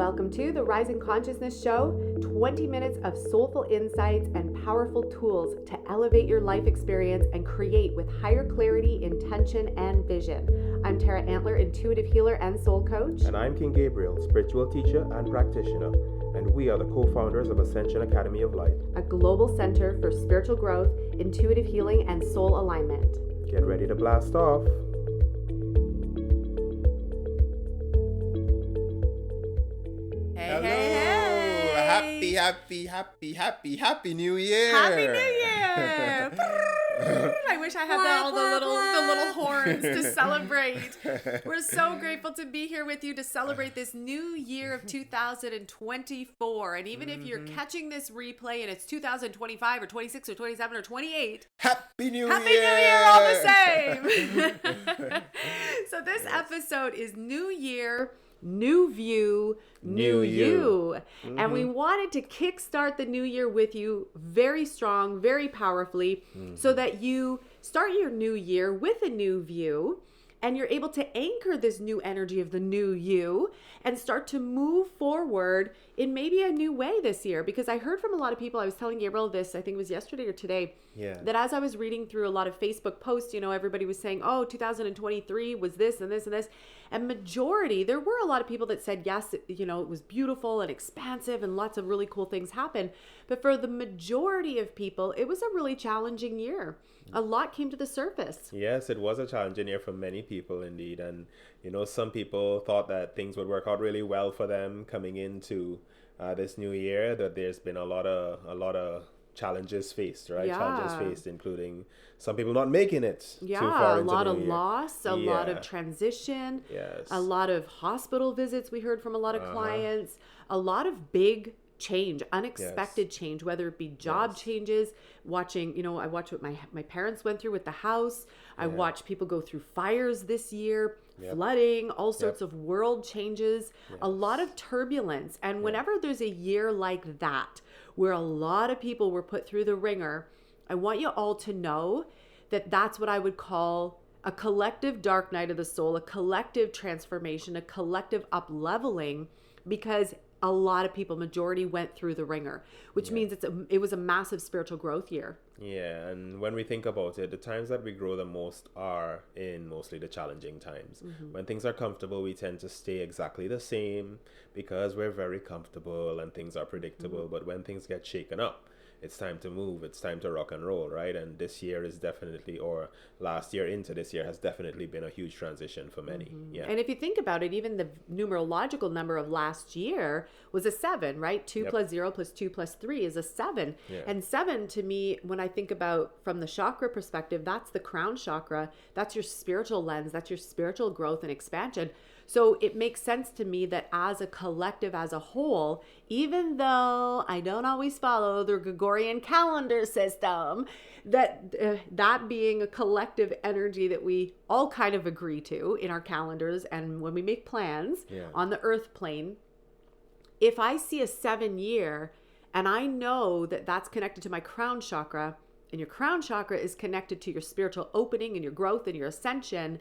Welcome to the Rising Consciousness Show, 20 minutes of soulful insights and powerful tools to elevate your life experience and create with higher clarity, intention, and vision. I'm Tara Antler, intuitive healer and soul coach. And I'm King Gabriel, spiritual teacher and practitioner. And we are the co-founders of Ascension Academy of Life, a global center for spiritual growth, intuitive healing, and soul alignment. Get ready to blast off. Happy New Year! Happy New Year! I wish I had all the little horns to celebrate. We're so grateful to be here with you to celebrate this new year of 2024. And even if you're catching this replay and it's 2025 or 26 or 27 or 28, Happy New Happy Year! New Year all the same! So this episode is New Year, New View, New You. And we wanted to kickstart the new year with you very strong, very powerfully, so that you start your new year with a new view and you're able to anchor this new energy of the new you and start to move forward in maybe a new way this year. Because I heard from a lot of people, I was telling Gabriel this, I think it was yesterday or today, that as I was reading through a lot of Facebook posts, everybody was saying, oh, 2023 was this and this and this. And majority, there were a lot of people that said, yes, it was beautiful and expansive and lots of really cool things happened. But for the majority of people, it was a really challenging year. A lot came to the surface. Yes, it was a challenging year for many people indeed. And, some people thought that things would work out really well for them coming into this new year, that there's been a lot of challenges faced, right? Yeah. Challenges faced, including some people not making it. Yeah, too far a into lot the of new year. loss, a lot of transition, a lot of hospital visits we heard from a lot of clients, a lot of big change, unexpected change, whether it be job changes, watching, I watched what my parents went through with the house. I watched people go through fires this year, flooding, all sorts of world changes, a lot of turbulence. And whenever there's a year like that, where a lot of people were put through the ringer, I want you all to know that that's what I would call a collective dark night of the soul, a collective transformation, a collective up-leveling, because a lot of people, majority, went through the ringer, which means it was a massive spiritual growth year. Yeah, and when we think about it, the times that we grow the most are in mostly the challenging times. When things are comfortable, we tend to stay exactly the same because we're very comfortable and things are predictable. But when things get shaken up, it's time to move. It's time to rock and roll, right? And this year is definitely, or last year into this year has definitely been a huge transition for many. Yeah. And if you think about it, even the numerological number of last year was a 7, right? 2 plus 0 plus 2 plus 3 is a 7. Yeah. And 7 to me, when I think about from the chakra perspective, that's the crown chakra. That's your spiritual lens. That's your spiritual growth and expansion. So it makes sense to me that as a collective, as a whole, even though I don't always follow the Gregorian calendar system, that being a collective energy that we all kind of agree to in our calendars and when we make plans on the earth plane, if I see a 7 year and I know that that's connected to my crown chakra, and your crown chakra is connected to your spiritual opening and your growth and your ascension,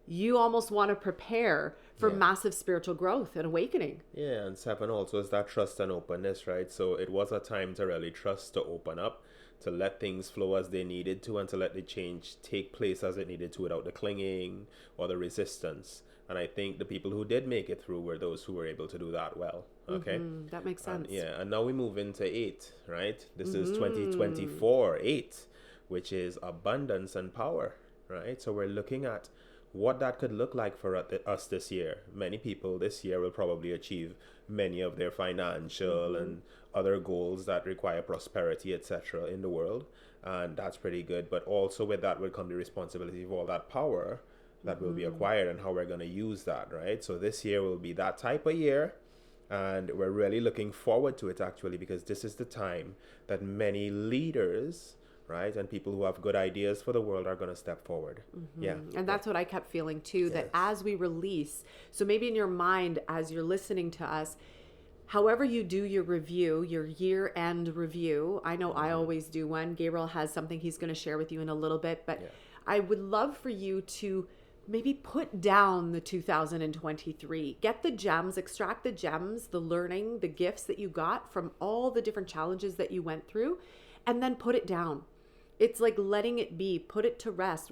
you almost want to prepare for massive spiritual growth and awakening. Yeah, and 7 also is that trust and openness, right? So it was a time to really trust, to open up, to let things flow as they needed to, and to let the change take place as it needed to without the clinging or the resistance. And I think the people who did make it through were those who were able to do that well. Okay? That makes sense. And now we move into 8, right? This is 2024, 8, which is abundance and power, right? So we're looking at what that could look like for us this year. Many people this year will probably achieve many of their financial and other goals that require prosperity, etc. in the world. And that's pretty good. But also with that will come the responsibility of all that power that will be acquired and how we're going to use that, right? So this year will be that type of year. And we're really looking forward to it, actually, because this is the time that many leaders, right, and people who have good ideas for the world are going to step forward. And that's what I kept feeling too, that as we release, so maybe in your mind as you're listening to us, however you do your review, your year-end review, I know I always do one. Gabriel has something he's going to share with you in a little bit, but I would love for you to maybe put down the 2023. Get the gems, extract the gems, the learning, the gifts that you got from all the different challenges that you went through, and then put it down. It's like letting it be, put it to rest,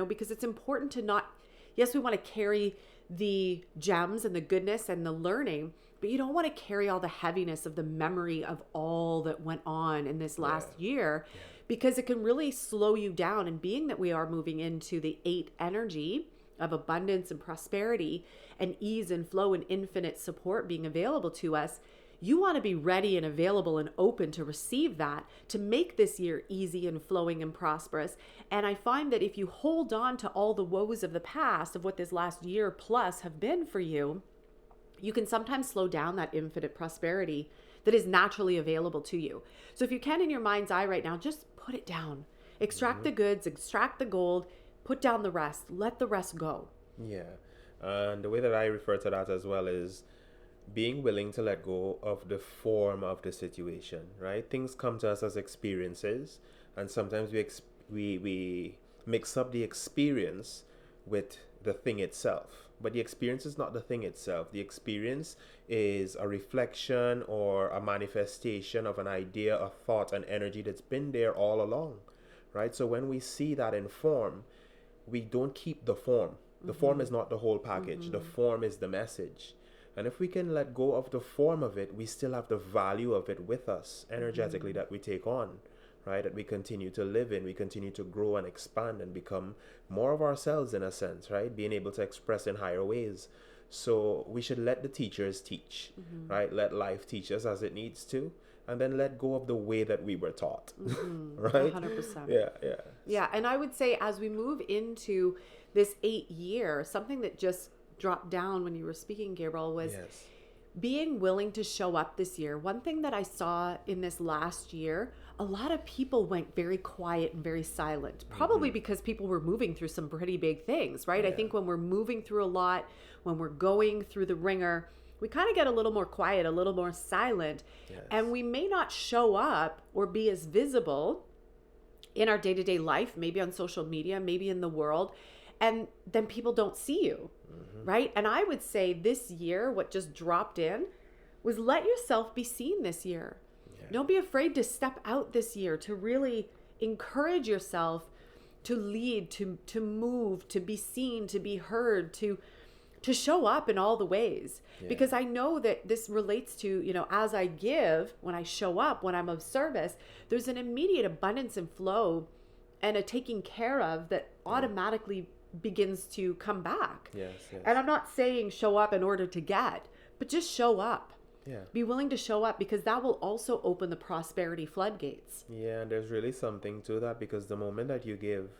because it's important to not, yes, we want to carry the gems and the goodness and the learning, but you don't want to carry all the heaviness of the memory of all that went on in this last year, because it can really slow you down. And being that we are moving into the 8 energy of abundance and prosperity and ease and flow and infinite support being available to us, you want to be ready and available and open to receive that, to make this year easy and flowing and prosperous. And I find that if you hold on to all the woes of the past, of what this last year plus have been for you, you can sometimes slow down that infinite prosperity that is naturally available to you. So if you can, in your mind's eye right now, just put it down. Extract the goods, extract the gold, put down the rest, let the rest go. Yeah. And the way that I refer to that as well is being willing to let go of the form of the situation, right? Things come to us as experiences, and sometimes we mix up the experience with the thing itself. But the experience is not the thing itself. The experience is a reflection or a manifestation of an idea, a thought, an energy that's been there all along, right? So when we see that in form, we don't keep the form. The form is not the whole package. The form is the message. And if we can let go of the form of it, we still have the value of it with us energetically that we take on, right? That we continue to live in, we continue to grow and expand and become more of ourselves in a sense, right? Being able to express in higher ways. So we should let the teachers teach, right? Let life teach us as it needs to, and then let go of the way that we were taught, right? 100%. Yeah. Yeah, and I would say as we move into this 8 year, something that just dropped down when you were speaking, Gabriel, was being willing to show up this year. One thing that I saw in this last year, a lot of people went very quiet and very silent, probably because people were moving through some pretty big things, right? I think when we're moving through a lot, when we're going through the ringer, we kind of get a little more quiet, a little more silent, and we may not show up or be as visible in our day-to-day life, maybe on social media, maybe in the world, and then people don't see you, right? And I would say this year, what just dropped in was let yourself be seen this year. Don't be afraid to step out this year, to really encourage yourself to lead, to move, to be seen, to be heard, to show up in all the ways. Because I know that this relates to, as I give, when I show up, when I'm of service, there's an immediate abundance and flow and a taking care of that automatically begins to come back. Yes. And I'm not saying show up in order to get, but just show up. Be willing to show up, because that will also open the prosperity floodgates. Yeah, and there's really something to that, because the moment that you give,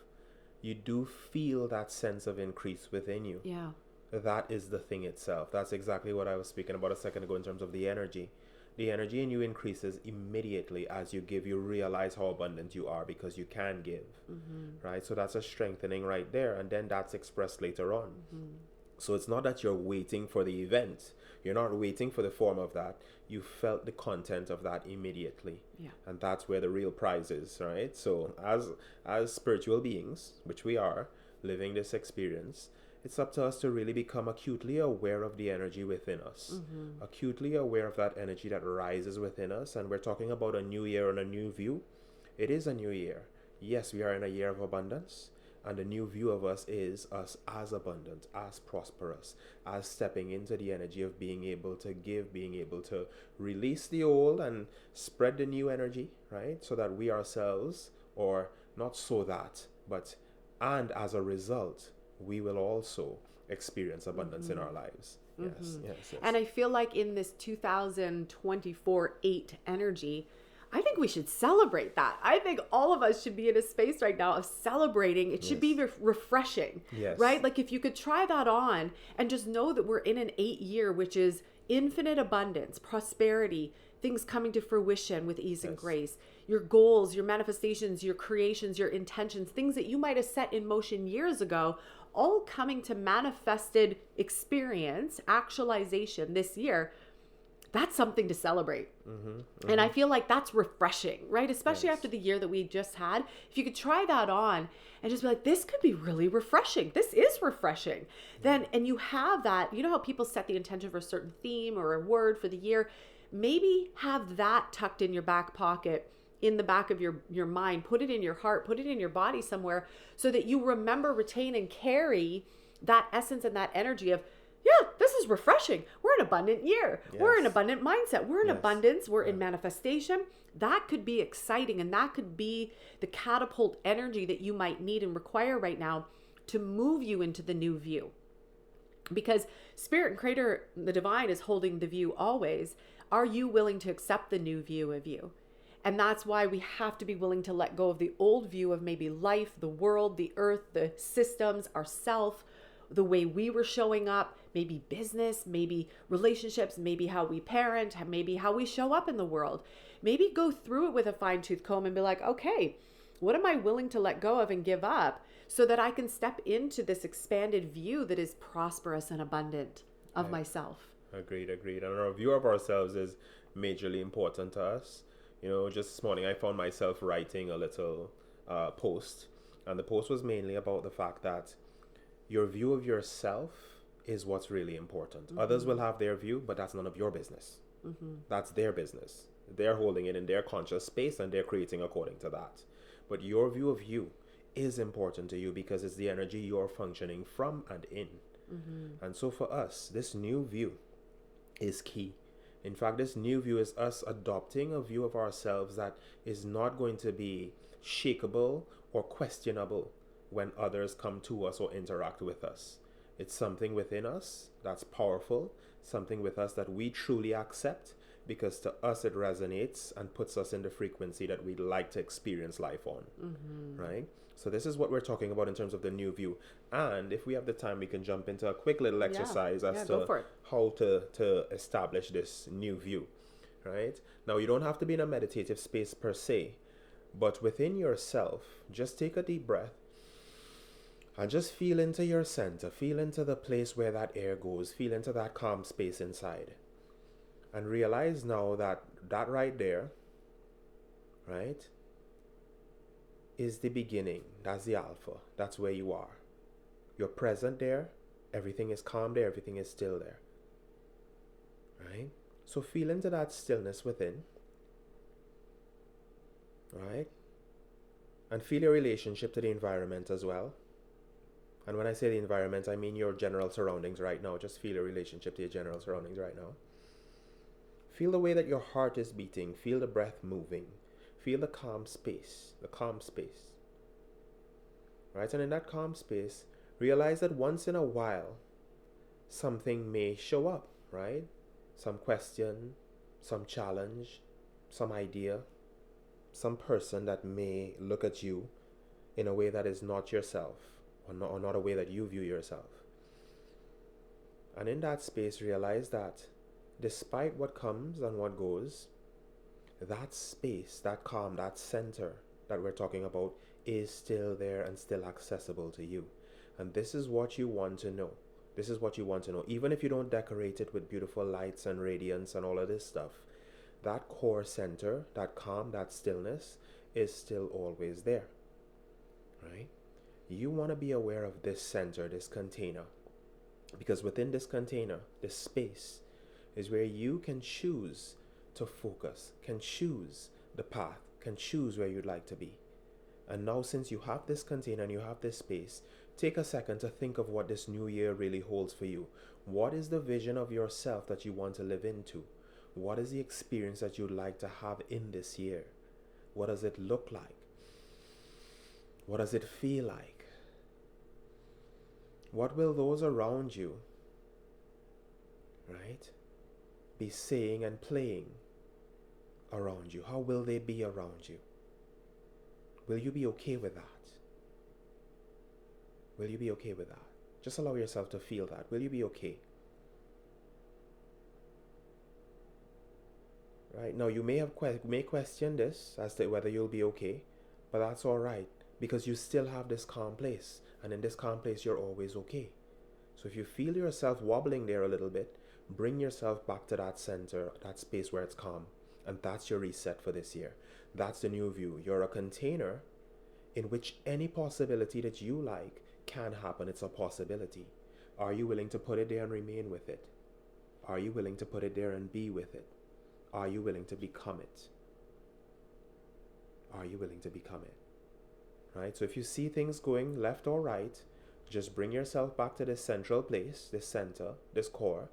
you do feel that sense of increase within you. Yeah. That is the thing itself. That's exactly what I was speaking about a second ago in terms of the energy. The energy in you increases immediately as you give. You realize how abundant you are because you can give, right? So that's a strengthening right there. And then that's expressed later on. So it's not that you're waiting for the event. You're not waiting for the form of that. You felt the content of that immediately. And that's where the real prize is, right? So as spiritual beings, which we are, living this experience, it's up to us to really become acutely aware of the energy within us, acutely aware of that energy that rises within us. And we're talking about a new year and a new view. It is a new year. Yes, we are in a year of abundance. And the new view of us is us as abundant, as prosperous, as stepping into the energy of being able to give, being able to release the old and spread the new energy, right? So that we ourselves, or not so that, but, and as a result, we will also experience abundance in our lives. Yes. And I feel like in this 2024-8 energy, I think we should celebrate that. I think all of us should be in a space right now of celebrating. It should be refreshing, right? Like if you could try that on and just know that we're in an 8 year, which is infinite abundance, prosperity, things coming to fruition with ease and grace, your goals, your manifestations, your creations, your intentions, things that you might have set in motion years ago, all coming to manifested experience, actualization this year. that's something to celebrate. And I feel like that's refreshing, right? Especially Yes. after the year that we just had. If you could try that on and just be like, this could be really refreshing. This is refreshing. Then, and you have that, you know how people set the intention for a certain theme or a word for the year? Maybe have that tucked in your back pocket, in the back of your mind, put it in your heart, put it in your body somewhere so that you remember, retain, and carry that essence and that energy of, yeah, this is refreshing. We're in abundant year. We're in Yes. abundant mindset. We're in Yes. abundance. We're in manifestation. That could be exciting. And that could be the catapult energy that you might need and require right now to move you into the new view. Because Spirit and Creator, the divine, is holding the view always. Are you willing to accept the new view of you? And that's why we have to be willing to let go of the old view of maybe life, the world, the earth, the systems, ourself, the way we were showing up, maybe business, maybe relationships, maybe how we parent, maybe how we show up in the world. Maybe go through it with a fine-tooth comb and be like, okay, what am I willing to let go of and give up so that I can step into this expanded view that is prosperous and abundant of myself? Agreed. And our view of ourselves is majorly important to us. You know, just this morning I found myself writing a little post, and the post was mainly about the fact that your view of yourself is what's really important. Others will have their view, but that's none of your business. That's their business. They're holding it in their conscious space and they're creating according to that. But your view of you is important to you because it's the energy you're functioning from and in. And so for us, this new view is key. In fact, this new view is us adopting a view of ourselves that is not going to be shakeable or questionable when others come to us or interact with us. It's something within us that's powerful, something with us that we truly accept because to us it resonates and puts us in the frequency that we'd like to experience life on, right? So this is what we're talking about in terms of the new view. And if we have the time, we can jump into a quick little exercise as go for to it. how to establish this new view, right? Now, you don't have to be in a meditative space per se, but within yourself, just take a deep breath and just feel into your center, feel into the place where that air goes, feel into that calm space inside. And realize now that that right there, right, is the beginning. That's the alpha. That's where you are. You're present there. Everything is calm there. Everything is still there. Right? So feel into that stillness within. Right? And feel your relationship to the environment as well. And when I say the environment, I mean your general surroundings right now. Just feel your relationship to your general surroundings right now. Feel the way that your heart is beating. Feel the breath moving. Feel the calm space. The calm space. Right? And in that calm space, realize that once in a while, something may show up, right? Some question, some challenge, some idea, some person that may look at you in a way that is not yourself, or not a way that you view yourself. And in that space, realize that despite what comes and what goes, that space, that calm, that center that we're talking about is still there and still accessible to you. And this is what you want to know. This is what you want to know. Even if you don't decorate it with beautiful lights and radiance and all of this stuff, that core center, that calm, that stillness is still always there. Right? You want to be aware of this center, this container. Because within this container, this space, is where you can choose to focus, can choose the path, can choose where you'd like to be. And now, since you have this container and you have this space, take a second to think of what this new year really holds for you. What is the vision of yourself that you want to live into? What is the experience that you'd like to have in this year? What does it look like? What does it feel like? What will those around you, right, be saying and playing around you? How will they be around you? Will you be okay with that? Will you be okay with that? Just allow yourself to feel that. Will you be okay? Right? Now, you may question this as to whether you'll be okay, but that's all right because you still have this calm place. And in this calm place, you're always okay. So if you feel yourself wobbling there a little bit, bring yourself back to that center, that space where it's calm. And that's your reset for this year. That's the new view. You're a container in which any possibility that you like can happen. It's a possibility. Are you willing to put it there and remain with it? Are you willing to put it there and be with it? Are you willing to become it? Are you willing to become it? Right? So if you see things going left or right, just bring yourself back to this central place, this center, this core,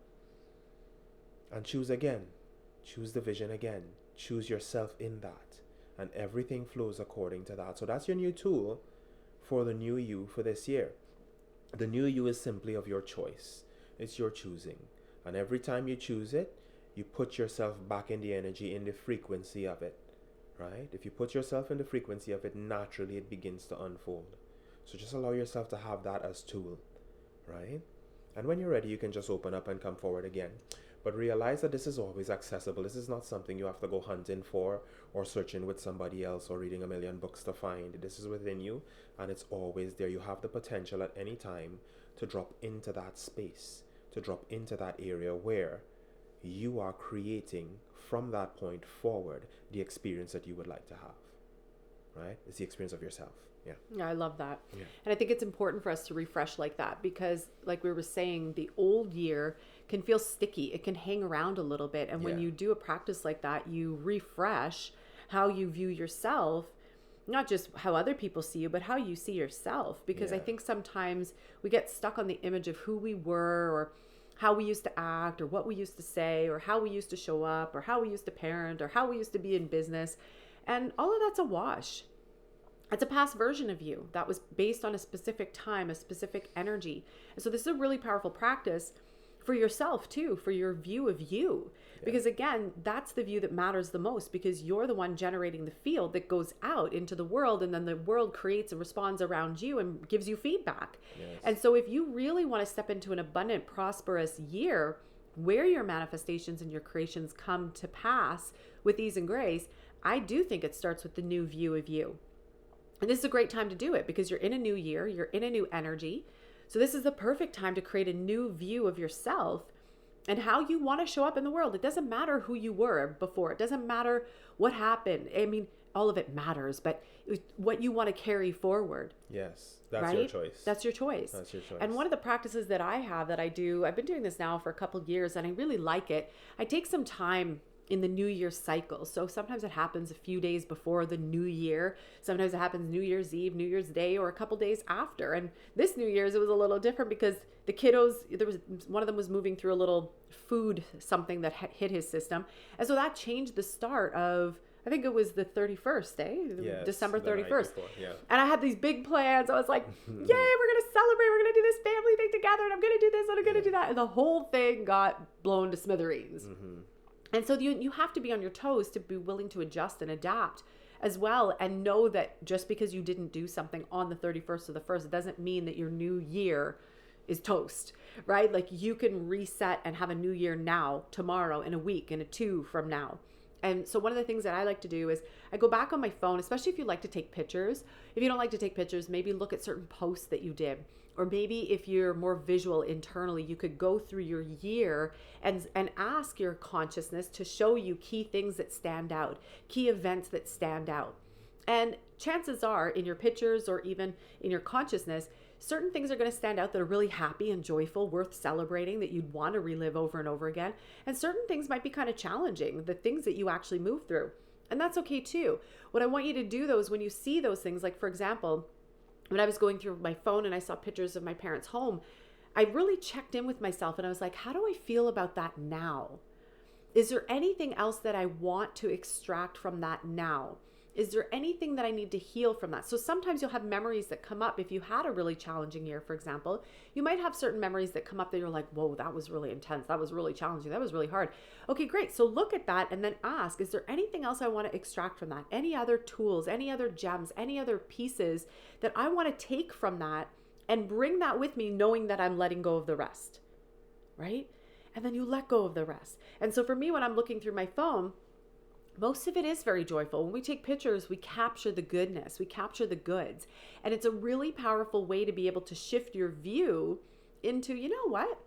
and choose again. Choose the vision again. Choose yourself in that. And everything flows according to that. So that's your new tool for the new you for this year. The new you is simply of your choice. It's your choosing. And every time you choose it, you put yourself back in the energy, in the frequency of it. Right? If you put yourself in the frequency of it, naturally it begins to unfold. So just allow yourself to have that as tool. Right? And when you're ready, you can just open up and come forward again. But realize that this is always accessible. This is not something you have to go hunting for or searching with somebody else or reading a million books to find. This is within you and it's always there. You have the potential at any time to drop into that space, to drop into that area where you are creating from that point forward the experience that you would like to have. Right? It's the experience of yourself. Yeah. Yeah, I love that. Yeah. And I think it's important for us to refresh like that because like we were saying, the old year can feel sticky. It can hang around a little bit. And when you do a practice like that, you refresh how you view yourself, not just how other people see you, but how you see yourself. Because I think sometimes we get stuck on the image of who we were or how we used to act or what we used to say or how we used to show up or how we used to parent or how we used to be in business. And all of that's a wash. It's a past version of you that was based on a specific time, a specific energy. And so this is a really powerful practice for yourself too, for your view of you. Because again, that's the view that matters the most because you're the one generating the field that goes out into the world and then the world creates and responds around you and gives you feedback. Yes. And so if you really want to step into an abundant, prosperous year where your manifestations and your creations come to pass with ease and grace, I do think it starts with the new view of you. And this is a great time to do it because you're in a new year, you're in a new energy. So this is the perfect time to create a new view of yourself and how you want to show up in the world. It doesn't matter who you were before. It doesn't matter what happened. I mean, all of it matters, but what you want to carry forward. Yes, that's your choice. That's your choice. That's your choice. And one of the practices that I have that I do, I've been doing this now for a couple of years and I really like it. I take some time in the New Year cycle. So sometimes it happens a few days before the new year. Sometimes it happens New Year's Eve, New Year's Day, or a couple days after. And this New Year's, it was a little different because the kiddos, one of them was moving through a little food, something that hit his system. And so that changed the start of, I think it was the 31st day, Yes, December the night 31st. before, yeah. And I had these big plans. I was like, yay, we're going to celebrate. We're going to do this family thing together. And I'm going to do this and I'm going to do that. And the whole thing got blown to smithereens. Mm-hmm. And so you have to be on your toes to be willing to adjust and adapt as well. And know that just because you didn't do something on the 31st or the 1st, it doesn't mean that your new year is toast, right? Like you can reset and have a new year now, tomorrow, in a week, in a 2 from now. And so one of the things that I like to do is I go back on my phone, especially if you like to take pictures. If you don't like to take pictures, maybe look at certain posts that you did. Or maybe if you're more visual internally, you could go through your year and ask your consciousness to show you key things that stand out, key events that stand out. And chances are in your pictures or even in your consciousness, certain things are going to stand out that are really happy and joyful, worth celebrating, that you'd want to relive over and over again. And certain things might be kind of challenging, the things that you actually move through. And that's okay too. What I want you to do though is when you see those things, like for example, when I was going through my phone and I saw pictures of my parents' home, I really checked in with myself and I was like, how do I feel about that now? Is there anything else that I want to extract from that now? Is there anything that I need to heal from that? So sometimes you'll have memories that come up. If you had a really challenging year, for example, you might have certain memories that come up that you're like, whoa, that was really intense. That was really challenging. That was really hard. Okay, great. So look at that and then ask, is there anything else I want to extract from that? Any other tools, any other gems, any other pieces that I want to take from that and bring that with me, knowing that I'm letting go of the rest, right? And then you let go of the rest. And so for me, when I'm looking through my phone, most of it is very joyful. When we take pictures, we capture the goodness, we capture the goods. And it's a really powerful way to be able to shift your view into, you know what?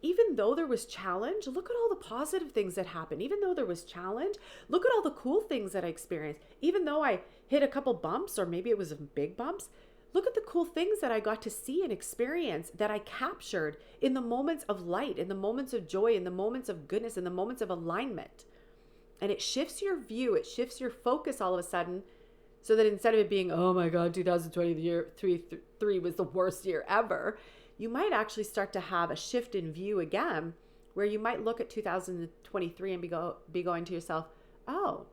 Even though there was challenge, look at all the positive things that happened. Even though there was challenge, look at all the cool things that I experienced. Even though I hit a couple bumps, or maybe it was big bumps, look at the cool things that I got to see and experience, that I captured in the moments of light, in the moments of joy, in the moments of goodness, in the moments of alignment. And it shifts your view, it shifts your focus all of a sudden, so that instead of it being, oh my God, 2023 was the worst year ever, you might actually start to have a shift in view again, where you might look at 2023 and be going to yourself, oh,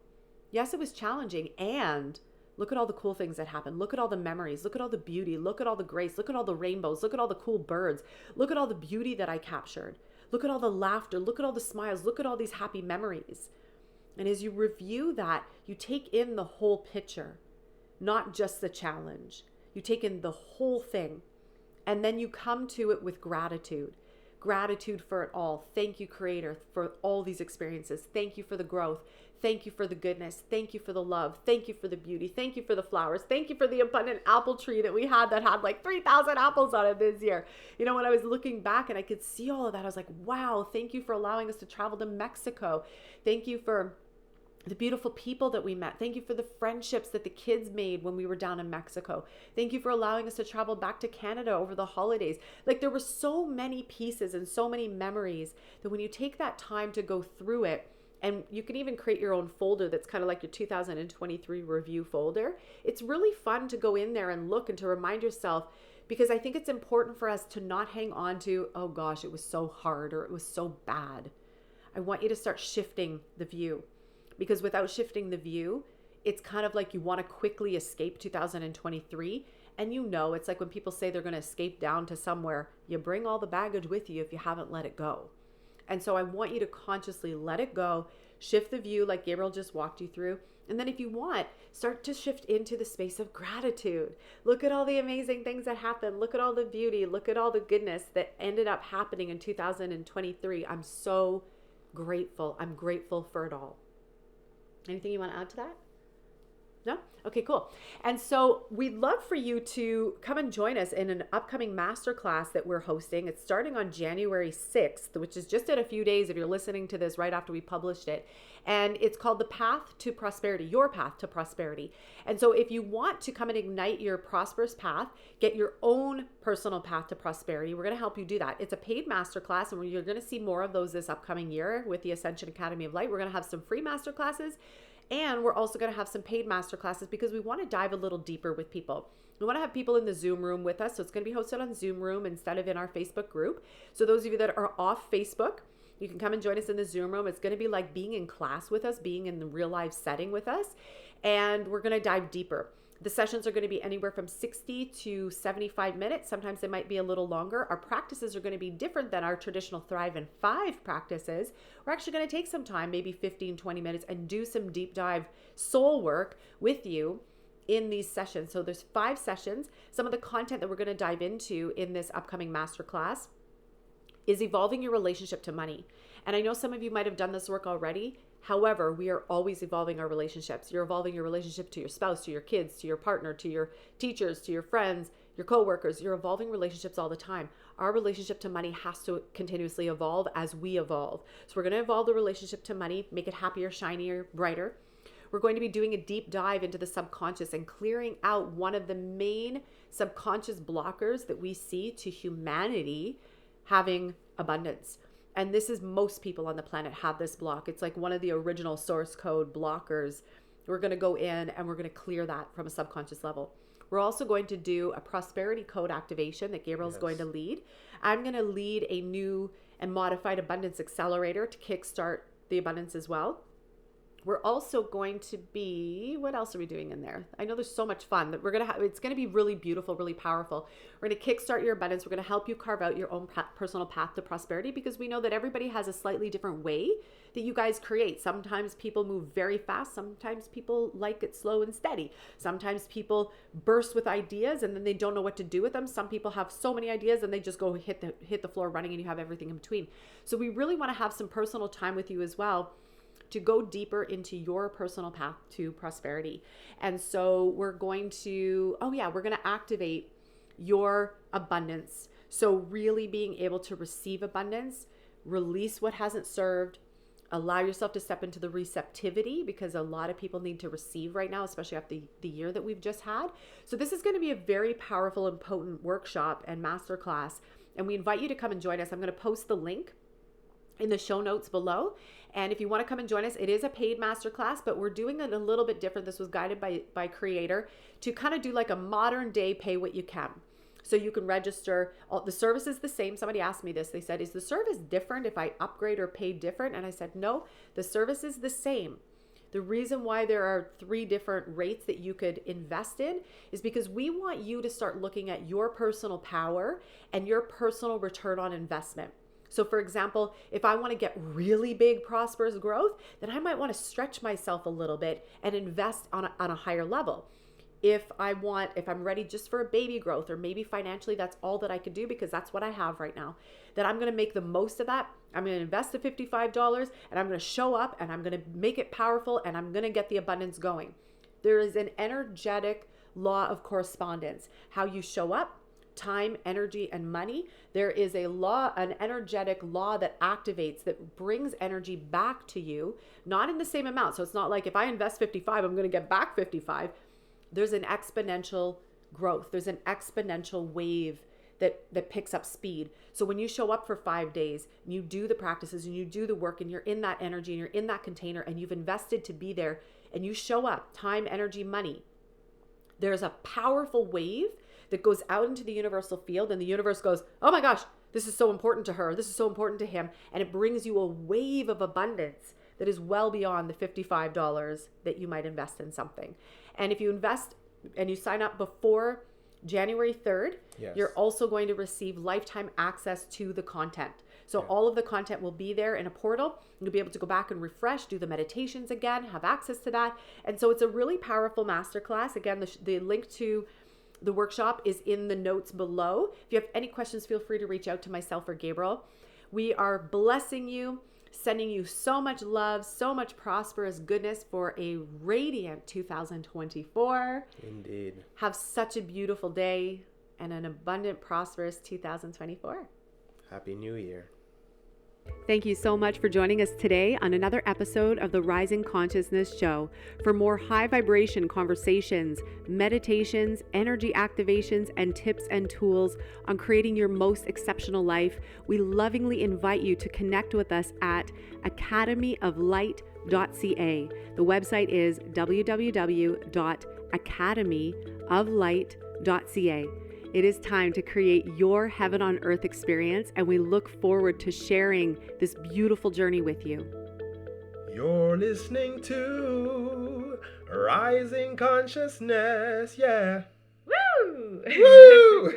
yes, it was challenging, and look at all the cool things that happened. Look at all the memories. Look at all the beauty. Look at all the grace. Look at all the rainbows. Look at all the cool birds. Look at all the beauty that I captured. Look at all the laughter. Look at all the smiles. Look at all these happy memories. And as you review that, you take in the whole picture, not just the challenge. You take in the whole thing. And then you come to it with gratitude. Gratitude for it all. Thank you, Creator, for all these experiences. Thank you for the growth. Thank you for the goodness. Thank you for the love. Thank you for the beauty. Thank you for the flowers. Thank you for the abundant apple tree that we had that had like 3,000 apples on it this year. You know, when I was looking back and I could see all of that, I was like, wow, thank you for allowing us to travel to Mexico. Thank you for the beautiful people that we met. Thank you for the friendships that the kids made when we were down in Mexico. Thank you for allowing us to travel back to Canada over the holidays. Like, there were so many pieces and so many memories that when you take that time to go through it, and you can even create your own folder that's kind of like your 2023 review folder. It's really fun to go in there and look and to remind yourself, because I think it's important for us to not hang on to, oh gosh, it was so hard or it was so bad. I want you to start shifting the view. Because without shifting the view, it's kind of like you want to quickly escape 2023. And you know, it's like when people say they're going to escape down to somewhere, you bring all the baggage with you if you haven't let it go. And so I want you to consciously let it go, shift the view like Gabriel just walked you through. And then if you want, start to shift into the space of gratitude. Look at all the amazing things that happened. Look at all the beauty. Look at all the goodness that ended up happening in 2023. I'm so grateful. I'm grateful for it all. Anything you want to add to that? No? Okay, cool. And so we'd love for you to come and join us in an upcoming masterclass that we're hosting. It's starting on January 6th, which is just in a few days if you're listening to this right after we published it. And it's called The Path to Prosperity, Your Path to Prosperity. And so if you want to come and ignite your prosperous path, get your own personal path to prosperity, we're going to help you do that. It's a paid masterclass, and you're going to see more of those this upcoming year with the Ascension Academy of Light. We're going to have some free masterclasses. And we're also going to have some paid masterclasses because we want to dive a little deeper with people. We want to have people in the Zoom room with us. So it's going to be hosted on Zoom room instead of in our Facebook group. So those of you that are off Facebook, you can come and join us in the Zoom room. It's going to be like being in class with us, being in the real life setting with us. And we're going to dive deeper. The sessions are going to be anywhere from 60 to 75 minutes. Sometimes they might be a little longer. Our practices are going to be different than our traditional Thrive in 5 practices. We're actually going to take some time, maybe 15, 20 minutes, and do some deep dive soul work with you in these sessions. So there's 5 sessions. Some of the content that we're going to dive into in this upcoming masterclass is evolving your relationship to money. And I know some of you might have done this work already. However, we are always evolving our relationships. You're evolving your relationship to your spouse, to your kids, to your partner, to your teachers, to your friends, your coworkers. You're evolving relationships all the time. Our relationship to money has to continuously evolve as we evolve. So we're going to evolve the relationship to money, make it happier, shinier, brighter. We're going to be doing a deep dive into the subconscious and clearing out one of the main subconscious blockers that we see to humanity having abundance. And this is, most people on the planet have this block. It's like one of the original source code blockers. We're going to go in and we're going to clear that from a subconscious level. We're also going to do a prosperity code activation that Gabriel's going to lead. I'm going to lead a new and modified abundance accelerator to kickstart the abundance as well. We're also going to be, what else are we doing in there? I know there's so much fun that we're going to have. It's going to be really beautiful, really powerful. We're going to kickstart your abundance. We're going to help you carve out your own personal path to prosperity, because we know that everybody has a slightly different way that you guys create. Sometimes people move very fast. Sometimes people like it slow and steady. Sometimes people burst with ideas and then they don't know what to do with them. Some people have so many ideas and they just go hit the floor running, and you have everything in between. So we really want to have some personal time with you as well, to go deeper into your personal path to prosperity. And so we're going to, we're going to activate your abundance So really being able to receive abundance, release what hasn't served, allow yourself to step into the receptivity, because a lot of people need to receive right now, especially after the year that we've just had. So this is going to be a very powerful and potent workshop and masterclass. And we invite you to come and join us. I'm going to post the link in the show notes below. And if you want to come and join us, it is a paid masterclass, but we're doing it a little bit different. This was guided by Creator to kind of do like a modern day pay what you can. So you can register. The service is the same. Somebody asked me this. They said, is the service different if I upgrade or pay different? And I said, no, the service is the same. The reason why there are 3 different rates that you could invest in is because we want you to start looking at your personal power and your personal return on investment. So for example, if I want to get really big, prosperous growth, then I might want to stretch myself a little bit and invest on a higher level. If I'm ready just for a baby growth, or maybe financially that's all that I could do because that's what I have right now, then I'm going to make the most of that. I'm going to invest the $55 and I'm going to show up and I'm going to make it powerful and I'm going to get the abundance going. There is an energetic law of correspondence. How you show up, time, energy, and money. There is an energetic law that activates, that brings energy back to you, not in the same amount. So it's not like if I invest 55, I'm going to get back 55. There's an exponential growth. There's an exponential wave that picks up speed. So when you show up for 5 days and you do the practices and you do the work and you're in that energy and you're in that container and you've invested to be there and you show up, time, energy, money, there's a powerful wave that goes out into the universal field, and the universe goes, oh my gosh, this is so important to her. This is so important to him. And it brings you a wave of abundance that is well beyond the $55 that you might invest in something. And if you invest and you sign up before January 3rd, Yes. You're also going to receive lifetime access to the content. So all of the content will be there in a portal. You'll be able to go back and refresh, do the meditations again, have access to that. And so it's a really powerful masterclass. Again, the link to the workshop is in the notes below. If you have any questions, feel free to reach out to myself or Gabriel. We are blessing you, sending you so much love, so much prosperous goodness for a radiant 2024. Indeed. Have such a beautiful day and an abundant, prosperous 2024. Happy New Year. Thank you so much for joining us today on another episode of the Rising Consciousness Show. For more high vibration conversations, meditations, energy activations, and tips and tools on creating your most exceptional life, we lovingly invite you to connect with us at academyoflight.ca. The website is www.academyoflight.ca. It is time to create your heaven on earth experience, and we look forward to sharing this beautiful journey with you. You're listening to Rising Consciousness. Yeah. Woo! Woo!